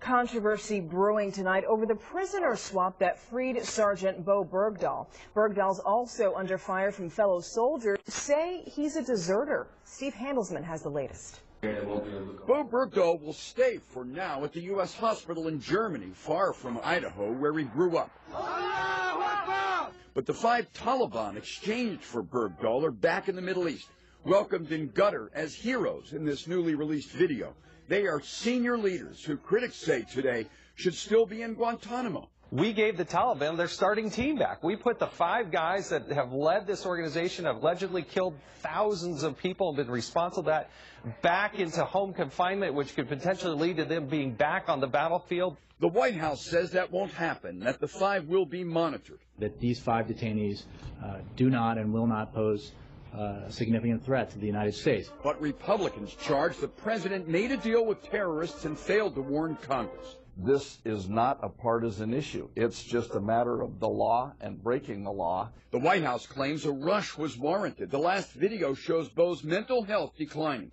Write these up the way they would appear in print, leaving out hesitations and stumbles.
Controversy brewing tonight over the prisoner swap that freed Sergeant Bowe Bergdahl. Bergdahl's also under fire from fellow soldiers who say he's a deserter. Steve Handelsman has the latest. Bowe Bergdahl will stay for now at the U.S. hospital in Germany, far from Idaho, where he grew up. But the 5 Taliban exchanged for Bergdahl are back in the Middle East, welcomed in Qatar as heroes in this newly released video. They are senior leaders who critics say today should still be in Guantanamo. We gave the Taliban their starting team back. We put the 5 guys that have led this organization, have allegedly killed thousands of people and been responsible for that, back into home confinement, which could potentially lead to them being back on the battlefield. The White House says that won't happen, that the 5 will be monitored. That these 5 detainees do not and will not pose a significant threat to the United States. But Republicans charge the president made a deal with terrorists and failed to warn Congress. This is not a partisan issue. It's just a matter of the law and breaking the law. The White House claims a rush was warranted. The last video shows Bowe's mental health declining.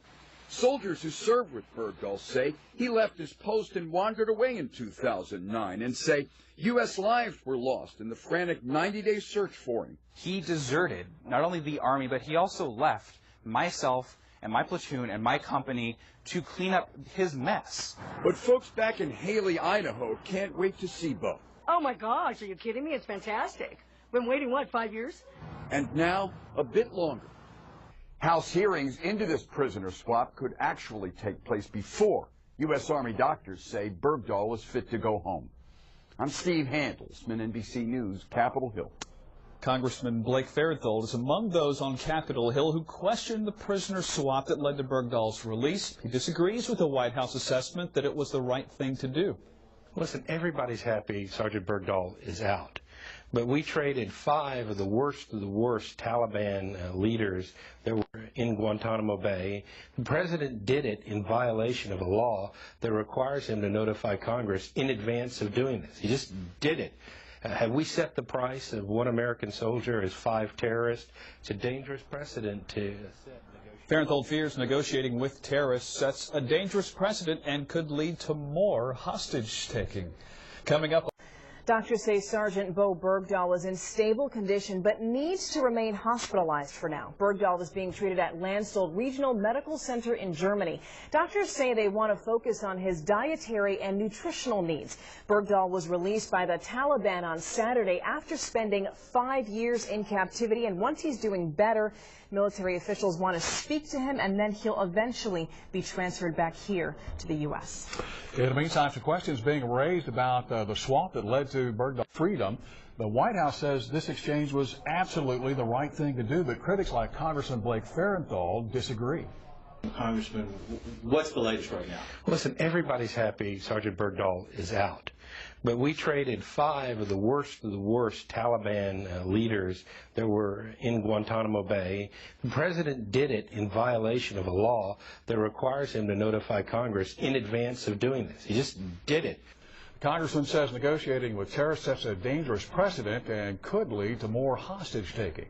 Soldiers who served with Bergdahl say he left his post and wandered away in 2009 and say U.S. lives were lost in the frantic 90-day search for him. He deserted not only the Army, but he also left myself and my platoon and my company to clean up his mess. But folks back in Haley, Idaho can't wait to see Bowe. Oh my gosh, are you kidding me? It's fantastic. Been waiting, what, 5 years? And now, a bit longer. House hearings into this prisoner swap could actually take place before U.S. Army doctors say Bergdahl is fit to go home. I'm Steve Handelsman, NBC News, Capitol Hill. Congressman Blake Farenthold is among those on Capitol Hill who questioned the prisoner swap that led to Bergdahl's release. He disagrees with the White House assessment that it was the right thing to do. Listen, everybody's happy Sergeant Bergdahl is out. But we traded 5 of the worst Taliban leaders that were in Guantanamo Bay. The president did it in violation of a law that requires him to notify Congress in advance of doing this. He just did it. Have we set the price of one American soldier as 5 terrorists? It's a dangerous precedent to set. Farenthold fears negotiating with terrorists sets a dangerous precedent and could lead to more hostage-taking. Coming up. Doctors say Sergeant Bowe Bergdahl is in stable condition but needs to remain hospitalized for now. Bergdahl is being treated at Landstuhl Regional Medical Center in Germany. Doctors say they want to focus on his dietary and nutritional needs. Bergdahl was released by the Taliban on Saturday after spending 5 years in captivity, and once he's doing better, military officials want to speak to him, and then he'll eventually be transferred back here to the U.S. In the meantime, some questions being raised about the swap that led to Bergdahl's freedom. The White House says this exchange was absolutely the right thing to do, but critics like Congressman Blake Farenthold disagree. Congressman, what's the latest right now? Listen, everybody's happy Sergeant Bergdahl is out. But we traded 5 of the worst Taliban leaders that were in Guantanamo Bay. The president did it in violation of a law that requires him to notify Congress in advance of doing this. He just did it. The congressman says negotiating with terrorists sets a dangerous precedent and could lead to more hostage-taking.